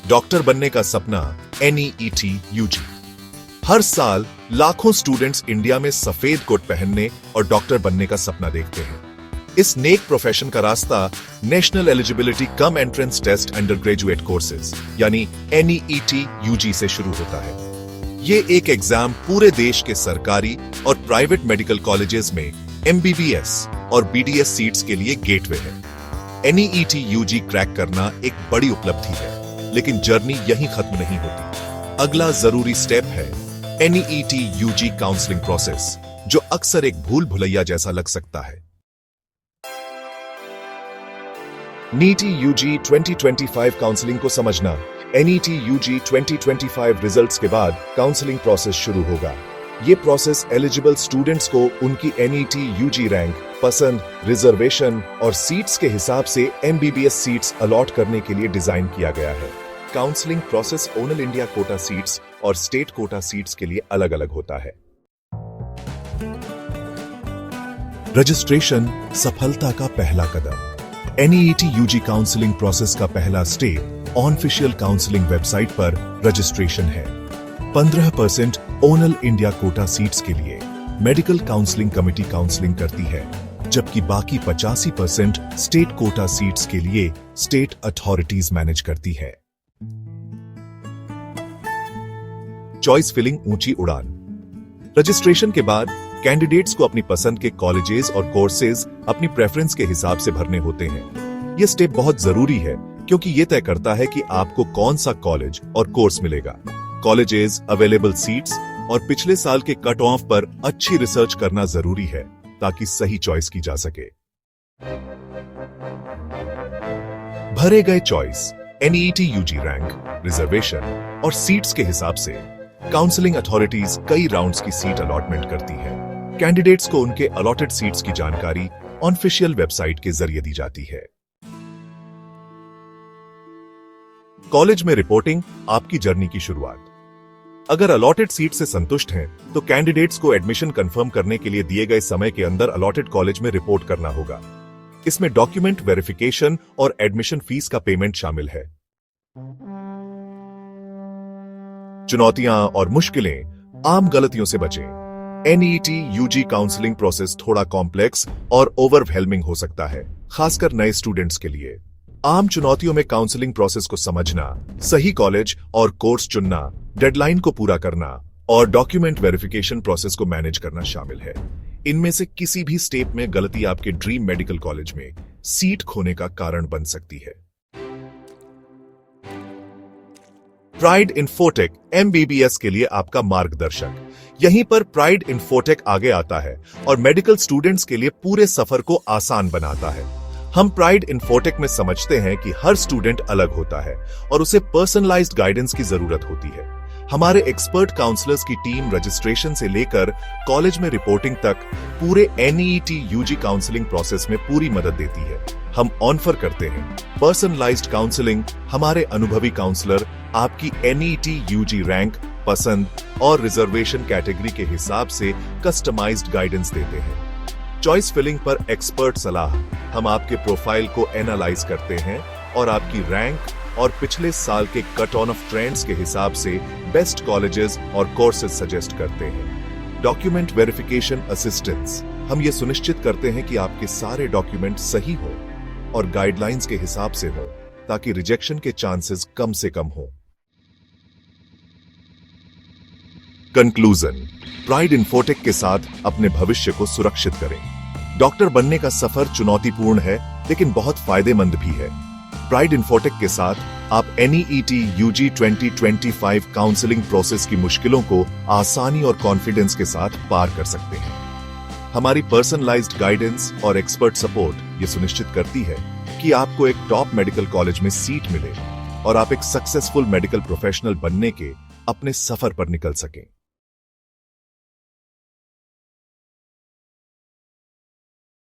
Doctor बनने का सपना NEET UG। हर साल लाखों स्टूडेंट्स इंडिया में सफेद कोट पहनने और डॉक्टर बनने का सपना देखते हैं। इस नेक प्रोफेशन का रास्ता national eligibility cum entrance test under graduate courses यानी NEET UG से शुरू होता है। ये एक एग्जाम पूरे देश के सरकारी और प्राइवेट मेडिकल कॉलेजेस में MBBS और BDS सीट्स के लिए गेटवे है। NEET UG क्रैक करना एक बड़ी उपलब्धि है, लेकिन जर्नी यहीं खत्म नहीं होती। अगला जरूरी स्टेप है NEET UG काउंसलिंग प्रोसेस, जो अक्सर एक भूल भुलैया जैसा लग सकता है। NEET UG 2025 काउंसलिंग को समझना। NEET UG 2025 रिजल्ट्स के बाद काउंसलिंग प्रोसेस शुरू होगा। ये प्रोसेस एलिजिबल स्टूडेंट्स को उनकी NEET UG रैंक, पसंद, रिजर्वेशन और सीट्स के हिसाब से MBBS सीट्स अलॉट करने के लिए डिजाइन किया गया है। Counselling process all India quota seats और स्टेट कोटा सीट्स के लिए अलग अलग होता है। रजिस्ट्रेशन सफलता का पहला कदम। NEET UG काउंसलिंग प्रोसेस का पहला स्टेप ऑनऑफिशियल काउंसलिंग वेबसाइट पर रजिस्ट्रेशन है। 15% ऑल इंडिया कोटा सीट्स के लिए मेडिकल काउंसलिंग कमेटी काउंसलिंग करती है, जबकि बाकी 85% स्टेट कोटा सीट्स के लिए स्टेट अथॉरिटीज मैनेज करती है। चॉइस फिलिंग ऊंची उड़ान। रजिस्ट्रेशन के बाद कैंडिडेट्स को अपनी पसंद के कॉलेजेस और कोर्सेज अपनी प्रेफरेंस के हिसाब से भरने होते हैं। यह स्टेप बहुत जरूरी है, क्योंकि यह तय करता है कि आपको कौन सा कॉलेज और कोर्स मिलेगा। कॉलेजेस, अवेलेबल सीट्स और पिछले साल के कट ऑफ पर अच्छी रिसर्च करना जरूरी है, ताकि सही चॉइस की जा सके। भरे गए choice NEET UG rank, reservation और सीट्स के हिसाब से काउंसलिंग अथॉरिटीज कई राउंड्स की सीट अलॉटमेंट करती है। कैंडिडेट्स को उनके अलॉटेड सीट्स की जानकारी ऑनऑफिशियल वेबसाइट के जरिए दी जाती है। कॉलेज में रिपोर्टिंग आपकी जर्नी की शुरुआत। अगर अलॉटेड सीट से संतुष्ट हैं, तो कैंडिडेट्स को एडमिशन कंफर्म करने के लिए दिए गए समय के अंदर अलॉटेड कॉलेज में रिपोर्ट करना होगा। इसमें डॉक्यूमेंट वेरिफिकेशन और एडमिशन फीस का पेमेंट शामिल है। चुनौतियां और मुश्किलें। आम गलतियों से बचें। NEET UG काउंसलिंग प्रोसेस थोड़ा कॉम्प्लेक्स और ओवरवेलमिंग हो सकता है, खासकर नए स्टूडेंट्स के लिए। आम चुनौतियों में काउंसलिंग प्रोसेस को समझना, सही कॉलेज और कोर्स चुनना, डेडलाइन को पूरा करना और डॉक्यूमेंट वेरिफिकेशन प्रोसेस को मैनेज करना शामिल है। इनमें से किसी भी स्टेप में गलती आपके ड्रीम मेडिकल कॉलेज में सीट खोने का कारण बन सकती है। प्राइड इन्फोटेक MBBS के लिए आपका मार्गदर्शक। यहीं पर प्राइड इन्फोटेक आगे आता है और मेडिकल स्टूडेंट्स के लिए पूरे सफर को आसान बनाता है। हम प्राइड इन्फोटेक में समझते हैं कि हर स्टूडेंट अलग होता है और उसे पर्सनलाइज्ड गाइडेंस की जरूरत होती है। हमारे एक्सपर्ट काउंसलर्स की टीम रजिस्ट्रेशन से लेकर कॉलेज में रिपोर्टिंग तक पूरे NEET UG काउंसलिंग प्रोसेस में पूरी मदद देती है। हम ऑफर करते हैं पर्सनलाइज्ड काउंसलिंग। हमारे अनुभवी काउंसलर आपकी NEET UG रैंक, पसंद और रिजर्वेशन कैटेगरी के हिसाब से कस्टमाइज्ड गाइडेंस देते हैं। चॉइस फिलिंग पर एक्सपर्ट सलाह। हम आपके प्रोफाइल को एनालाइज करते हैं और आपकी रैंक और पिछले साल के कट ऑफ ट्रेंड्स के हिसाब से बेस्ट कॉलेजेस और कोर्सेज सजेस्ट करते हैं। Document verification assistance. हम ये सुनिश्चित करते हैं कि आपके सारे डॉक्यूमेंट सही हो और गाइडलाइंस के हिसाब से हो, ताकि रिजेक्शन के चांसेस कम से कम हो। कंक्लूजन। प्राइड इन्फोटेक के साथ अपने भविष्य को सुरक्षित करें। डॉक्टर बनने का सफर चुनौतीपूर्ण है, लेकिन बहुत फायदेमंद भी है। प्राइड इन्फोटेक के साथ आप NEET UG 2025 काउंसलिंग प्रोसेस की मुश्किलों को आसानी और कॉन्फिडेंस के साथ पार कर सकते हैं। हमारी पर्सनलाइज्ड गाइडेंस और एक्सपर्ट सपोर्ट ये सुनिश्चित करती है कि आपको एक टॉप मेडिकल कॉलेज में सीट मिले और आप एक सक्सेसफुल मेडिकल प्रोफेशनल बनने के अपने सफर पर निकल सकें।